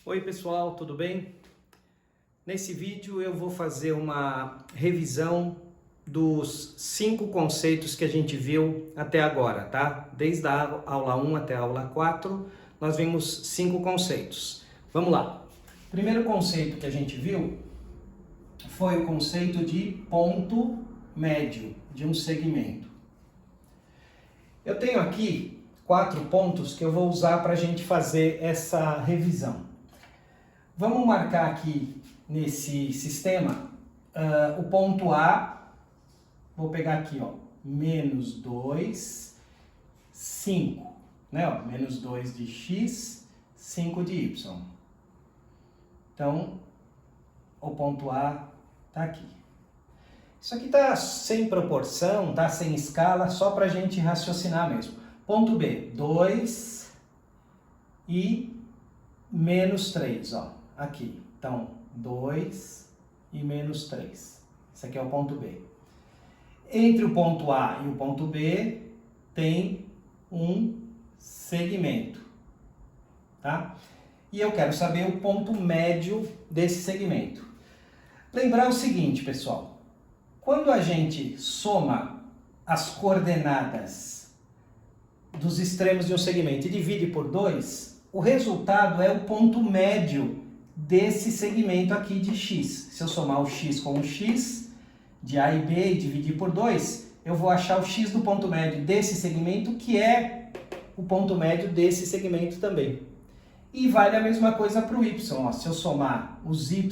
Oi pessoal, tudo bem? Nesse vídeo eu vou fazer uma revisão dos 5 conceitos que a gente viu até agora, tá? Desde a aula 1 até a aula 4, nós vimos 5 conceitos. Vamos lá. O primeiro conceito que a gente viu foi o conceito de ponto médio de um segmento. Eu tenho aqui 4 pontos que eu vou usar para a gente fazer essa revisão. Vamos marcar aqui nesse sistema o ponto A, vou pegar aqui, ó, menos 2, 5, né? Ó, menos 2 de x, 5 de y. Então, o ponto A está aqui. Isso aqui está sem proporção, está sem escala, só para a gente raciocinar mesmo. Ponto B, 2 e menos 3, ó, aqui. Então, 2 e menos 3. Esse aqui é o ponto B. Entre o ponto A e o ponto B tem um segmento, tá? E eu quero saber o ponto médio desse segmento. Lembrar o seguinte, pessoal. Quando a gente soma as coordenadas dos extremos de um segmento e divide por 2, o resultado é o ponto médio desse segmento aqui de x. Se eu somar o x com o x de A e B e dividir por 2, eu vou achar o x do ponto médio desse segmento, que é o ponto médio desse segmento também. E vale a mesma coisa para o y. Ó. Se eu somar os y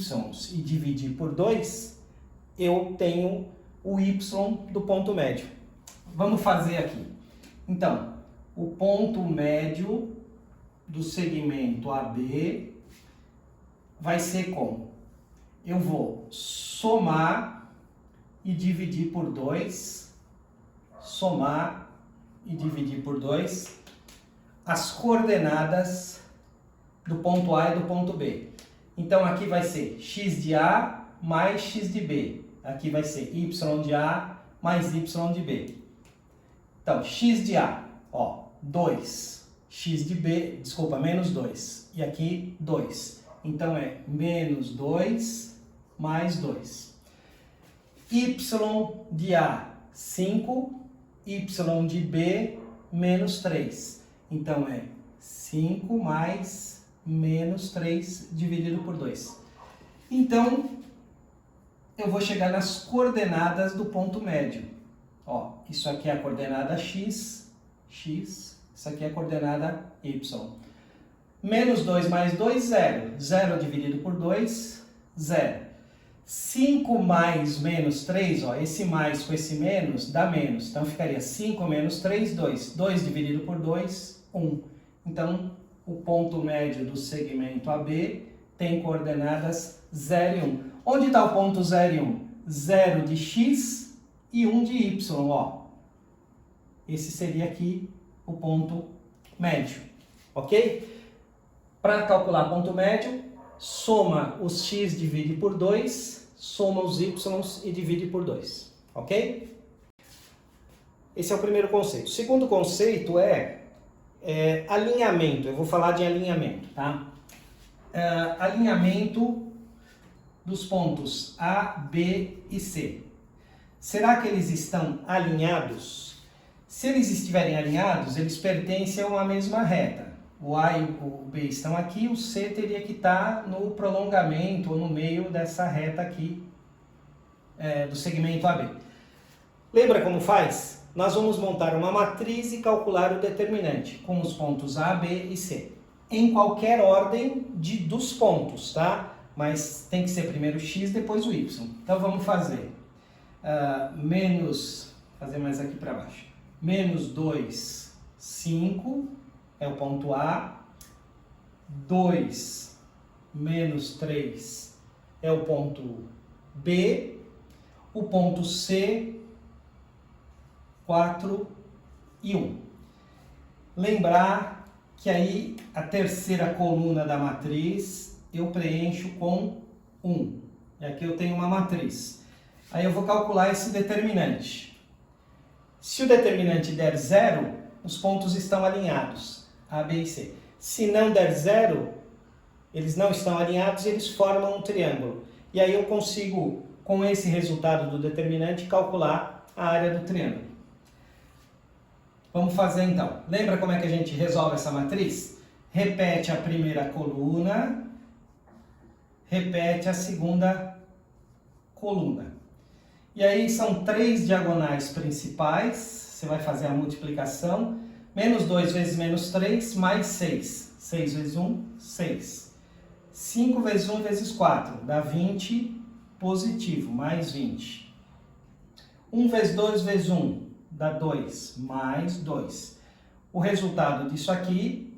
e dividir por 2, eu tenho o y do ponto médio. Vamos fazer aqui. Então, o ponto médio do segmento AB vai ser como? Eu vou somar e dividir por 2, somar e dividir por 2 as coordenadas do ponto A e do ponto B. Então aqui vai ser x de A mais x de B. Aqui vai ser y de A mais y de B. Então, x de A, ó, 2. X de B, desculpa, menos 2. E aqui, 2. Então, é menos 2 mais 2. Y de A, 5. Y de B, menos 3. Então, é 5 mais menos 3 dividido por 2. Então, eu vou chegar nas coordenadas do ponto médio. Ó, isso aqui é a coordenada x, isso aqui é a coordenada y. Menos 2 mais 2, 0. 0 dividido por 2, 0. 5 mais menos 3, ó, esse mais com esse menos dá menos. Então, ficaria 5 menos 3, 2. 2 dividido por 2, 1. Então, o ponto médio do segmento AB tem coordenadas 0 e 1. Onde está o ponto 0 e 1? 0 de x e 1 de y, ó. Esse seria aqui o ponto médio, ok? Para calcular ponto médio, soma os x, divide por 2, soma os y e divide por 2, ok? Esse é o primeiro conceito. O segundo conceito é alinhamento. Eu vou falar de alinhamento, tá? Alinhamento dos pontos A, B e C. Será que eles estão alinhados? Se eles estiverem alinhados, eles pertencem a uma mesma reta. O A e o B estão aqui, o C teria que estar no prolongamento ou no meio dessa reta aqui do segmento AB. Lembra como faz? Nós vamos montar uma matriz e calcular o determinante com os pontos A, B e C. Em qualquer ordem dos pontos, tá? Mas tem que ser primeiro o x, depois o y. Então vamos fazer fazer mais aqui para baixo. Menos 2, 5 é o ponto A. 2 menos 3 é o ponto B. O ponto C, 4 e 1. Lembrar que aí a terceira coluna da matriz eu preencho com 1. E aqui eu tenho uma matriz. Aí eu vou calcular esse determinante. Se o determinante der 0, os pontos estão alinhados, A, B e C. Se não der 0, eles não estão alinhados e eles formam um triângulo. E aí eu consigo, com esse resultado do determinante, calcular a área do triângulo. Vamos fazer então. Lembra como é que a gente resolve essa matriz? Repete a primeira coluna, repete a segunda coluna. E aí são 3 diagonais principais, você vai fazer a multiplicação, menos 2 vezes menos 3, mais 6. 6 vezes 1, 6. 5 vezes 1 vezes 4, dá 20 positivo, mais 20. 1 vezes 2 vezes 1, dá 2, mais 2. O resultado disso aqui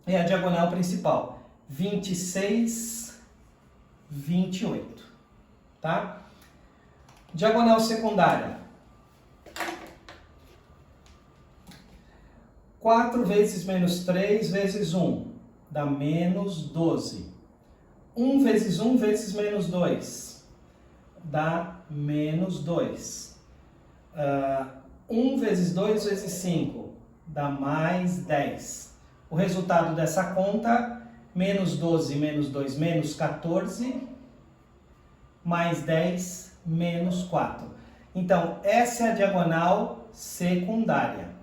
é a diagonal principal, 26, 28, tá? Diagonal secundária. 4 vezes menos 3 vezes 1, dá menos 12. 1 vezes 1 vezes menos 2, dá menos 2. 1 vezes 2 vezes 5, dá mais 10. O resultado dessa conta, menos 12 menos 2, menos 14, mais 10, menos 4. Então, essa é a diagonal secundária.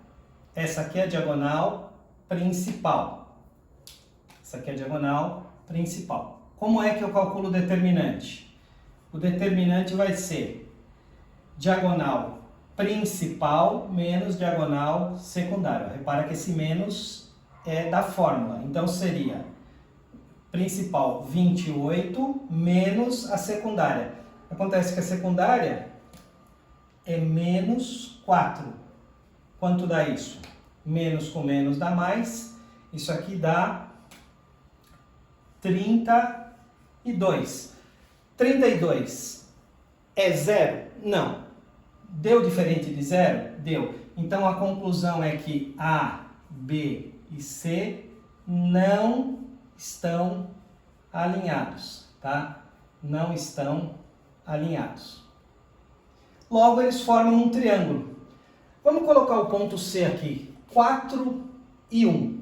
Essa aqui é a diagonal principal. Essa aqui é a diagonal principal. Como é que eu calculo o determinante? O determinante vai ser diagonal principal menos diagonal secundária. Repara que esse menos é da fórmula. Então, seria principal 28 menos a secundária. Acontece que a secundária é menos 4. Quanto dá isso? Menos com menos dá mais. Isso aqui dá 32. 32 é zero? Não. Deu diferente de zero? Deu. Então a conclusão é que A, B e C não estão alinhados, tá? Não estão alinhados. Logo, eles formam um triângulo. Vamos colocar o ponto C aqui. 4 e 1.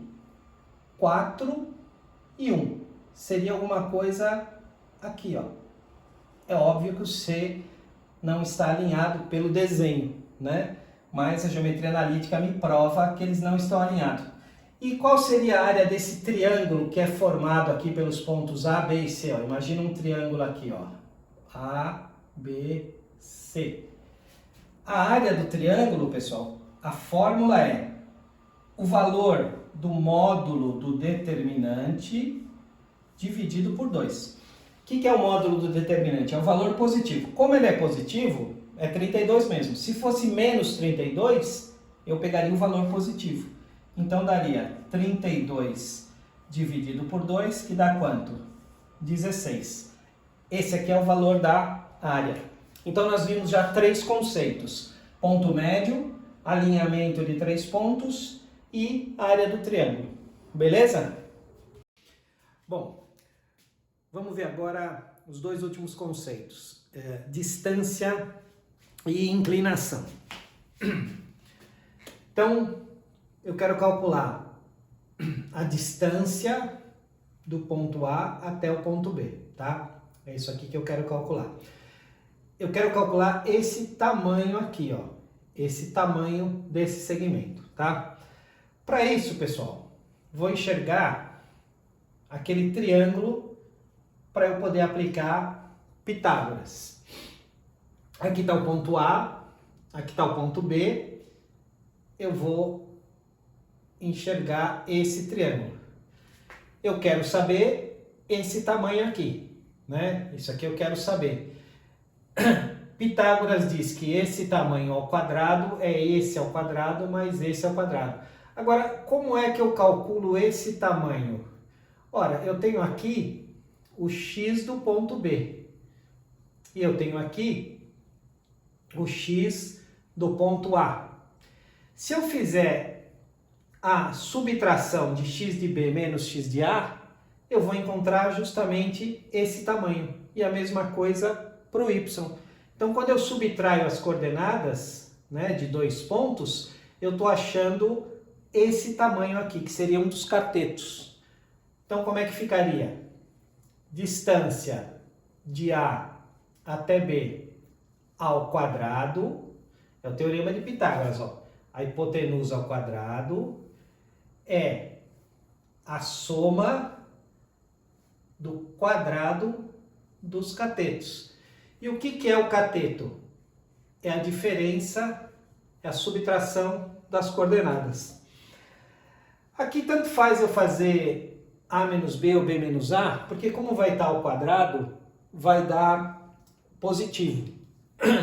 4 e 1. Seria alguma coisa aqui, ó. É óbvio que o C não está alinhado pelo desenho, né? Mas a geometria analítica me prova que eles não estão alinhados. E qual seria a área desse triângulo que é formado aqui pelos pontos A, B e C? Ó, imagina um triângulo aqui, ó. A, B, C. A área do triângulo, pessoal, a fórmula é o valor do módulo do determinante dividido por 2. O que é o módulo do determinante? É o valor positivo. Como ele é positivo, é 32 mesmo. Se fosse menos 32, eu pegaria o valor positivo. Então, daria 32 dividido por 2, que dá quanto? 16. Esse aqui é o valor da área. Então, nós vimos já 3 conceitos. Ponto médio, alinhamento de 3 pontos e área do triângulo. Beleza? Bom, vamos ver agora os 2 últimos conceitos. Distância e inclinação. Então, eu quero calcular a distância do ponto A até o ponto B, tá? É isso aqui que eu quero calcular. Eu quero calcular esse tamanho aqui, ó. Esse tamanho desse segmento, tá? Para isso, pessoal, vou enxergar aquele triângulo para eu poder aplicar Pitágoras. Aqui está o ponto A, aqui está o ponto B. Eu vou enxergar esse triângulo. Eu quero saber esse tamanho aqui, né? Isso aqui eu quero saber. Pitágoras diz que esse tamanho ao quadrado é esse ao quadrado mais esse ao quadrado. Agora, como é que eu calculo esse tamanho? Ora, eu tenho aqui o x do ponto B. E eu tenho aqui o x do ponto A. Se eu fizer a subtração de x de B menos x de A, eu vou encontrar justamente esse tamanho. E a mesma coisa para o y. Então, quando eu subtraio as coordenadas, né, de 2 pontos, eu estou achando esse tamanho aqui, que seria um dos catetos. Então, como é que ficaria? Distância de A até B ao quadrado, é o teorema de Pitágoras, ó. A hipotenusa ao quadrado é a soma do quadrado dos catetos. E o que é o cateto? É a diferença, é a subtração das coordenadas. Aqui tanto faz eu fazer A menos B ou B menos A, porque como vai estar ao quadrado, vai dar positivo.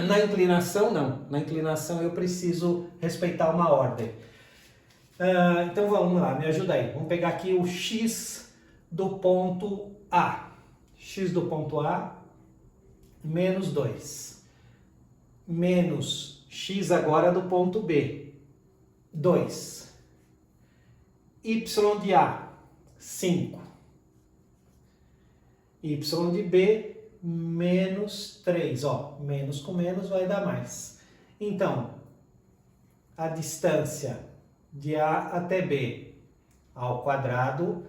Na inclinação, não. Na inclinação eu preciso respeitar uma ordem. Então vamos lá, me ajuda aí. Vamos pegar aqui o x do ponto A. X do ponto A menos 2. Menos x agora do ponto B. 2. Y de A, 5. Y de B, menos 3. Ó, menos com menos vai dar mais. Então, a distância de A até B ao quadrado,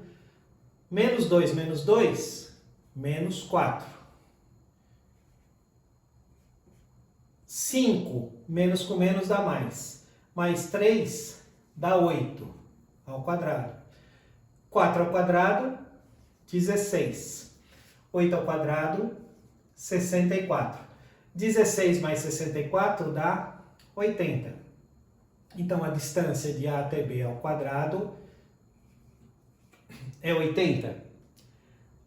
menos 2 menos 2, menos 4. 5 menos com menos dá mais. Mais 3 dá 8 ao quadrado. 4 ao quadrado, 16. 8 ao quadrado, 64. 16 mais 64 dá 80. Então, a distância de A até B ao quadrado é 80.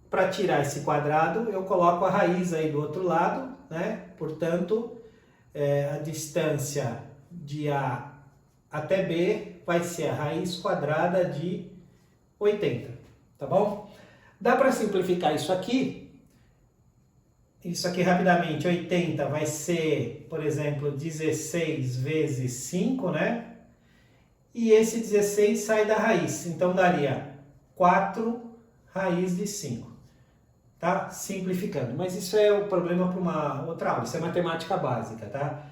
Para tirar esse quadrado, eu coloco a raiz aí do outro lado, né? Portanto, a distância de A até B vai ser a raiz quadrada de 80, tá bom? Dá para simplificar isso aqui. Isso aqui rapidamente, 80 vai ser, por exemplo, 16 vezes 5, né? E esse 16 sai da raiz, então daria 4 raiz de 5. Tá? Simplificando. Mas isso é o problema para uma outra aula, isso é matemática básica, tá?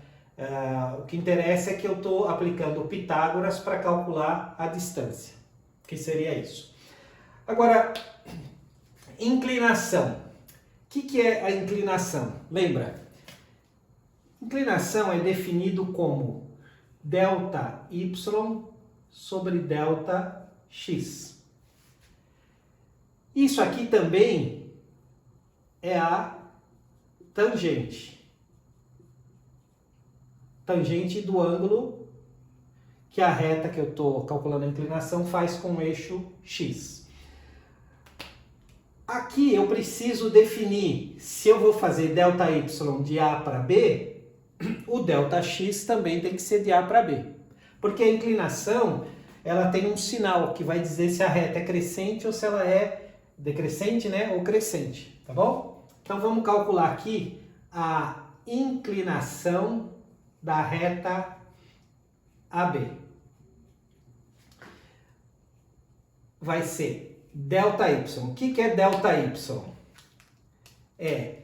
O que interessa é que eu estou aplicando o Pitágoras para calcular a distância, que seria isso. Agora, inclinação. O que é a inclinação? Lembra? Inclinação é definido como delta y sobre delta x. Isso aqui também é a tangente. Tangente do ângulo que a reta que eu estou calculando a inclinação faz com o eixo x. Aqui eu preciso definir se eu vou fazer delta y de A para B, o delta x também tem que ser de A para B. Porque a inclinação, ela tem um sinal que vai dizer se a reta é crescente ou se ela é decrescente, né, ou crescente, tá bom? Então vamos calcular aqui a inclinação da reta AB. Vai ser delta y. O que é delta y? É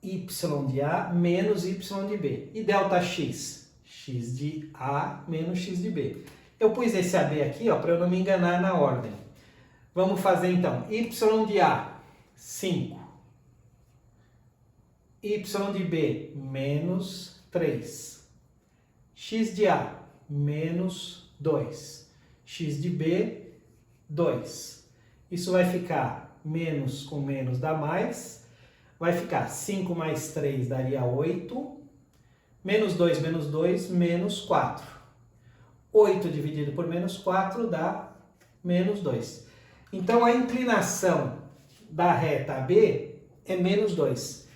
y de A menos y de B. E delta x? X de A menos x de B. Eu pus esse AB aqui para eu não me enganar na ordem. Vamos fazer então. Y de A, 5. Y de B, menos 3. X de A, menos 2. X de B, 2. Isso vai ficar menos com menos dá mais. Vai ficar 5 mais 3 daria 8. Menos 2, menos 4. 8 dividido por menos 4 dá menos 2. Então, a inclinação da reta AB é menos 2.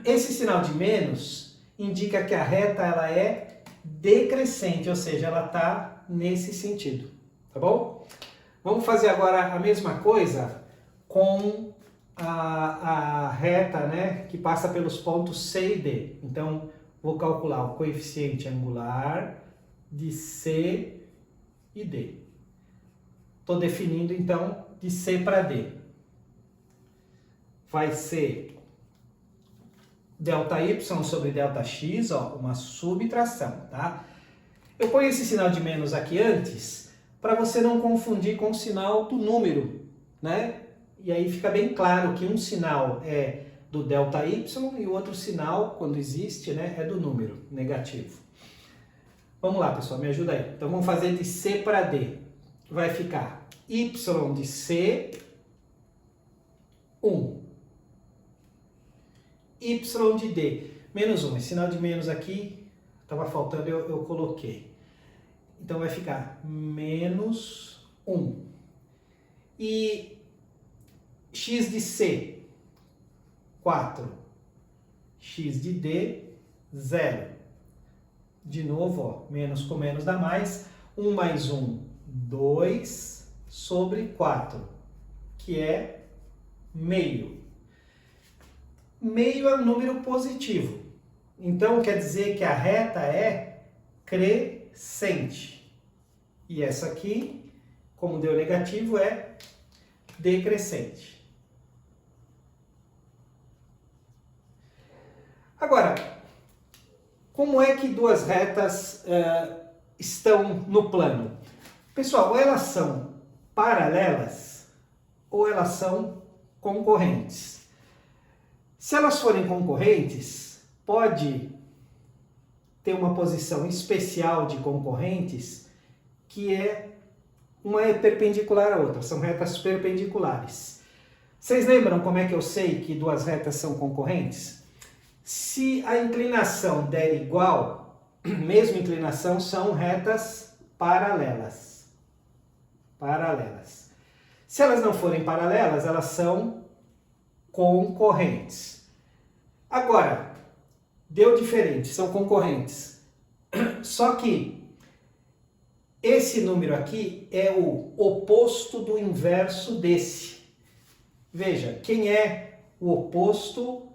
Esse sinal de menos indica que a reta ela é decrescente, ou seja, ela está nesse sentido, tá bom? Vamos fazer agora a mesma coisa com a reta, né, que passa pelos pontos C e D. Então, vou calcular o coeficiente angular de C e D. Estou definindo, então, de C para D. Vai ser delta y sobre delta x, uma subtração, tá? Eu ponho esse sinal de menos aqui antes, para você não confundir com o sinal do número, né? E aí fica bem claro que um sinal é do delta y e o outro sinal, quando existe, né, é do número negativo. Vamos lá, pessoal, me ajuda aí. Então vamos fazer de C para D. Vai ficar y de C, 1. Y de D, menos 1. Esse sinal de menos aqui, estava faltando, eu coloquei. Então vai ficar menos 1. E x de C, 4. X de D, 0. De novo, ó, menos com menos dá mais. 1 mais 1, 2 sobre 4, que é meio. Meio é um número positivo. Então, quer dizer que a reta é crescente. E essa aqui, como deu negativo, é decrescente. Agora, como é que duas retas estão no plano? Pessoal, ou elas são paralelas ou elas são concorrentes. Se elas forem concorrentes, pode ter uma posição especial de concorrentes, que uma é perpendicular à outra, são retas perpendiculares. Vocês lembram como é que eu sei que duas retas são concorrentes? Se a inclinação der igual, mesma inclinação, são retas paralelas. Paralelas. Se elas não forem paralelas, elas são concorrentes. Agora, deu diferente, são concorrentes. Só que esse número aqui é o oposto do inverso desse. Veja, quem é o oposto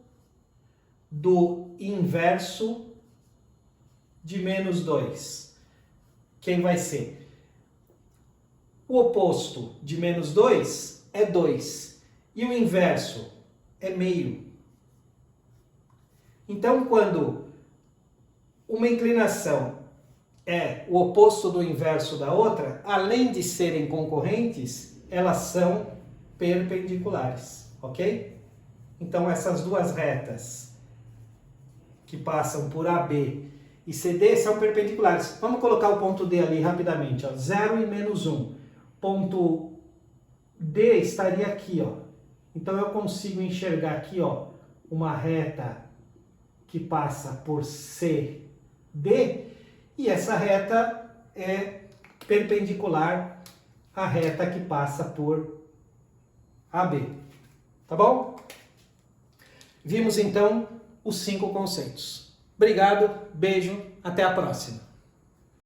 do inverso de menos 2? Quem vai ser? O oposto de menos 2 é 2. E o inverso é meio. Então, quando uma inclinação é o oposto do inverso da outra, além de serem concorrentes, elas são perpendiculares, ok? Então, essas duas retas que passam por AB e CD são perpendiculares. Vamos colocar o ponto D ali rapidamente, ó, 0 e menos 1. Ponto D estaria aqui, ó. Então, eu consigo enxergar aqui, ó, uma reta que passa por CD, e essa reta é perpendicular à reta que passa por AB. Tá bom? Vimos então os 5 conceitos. Obrigado, beijo, até a próxima.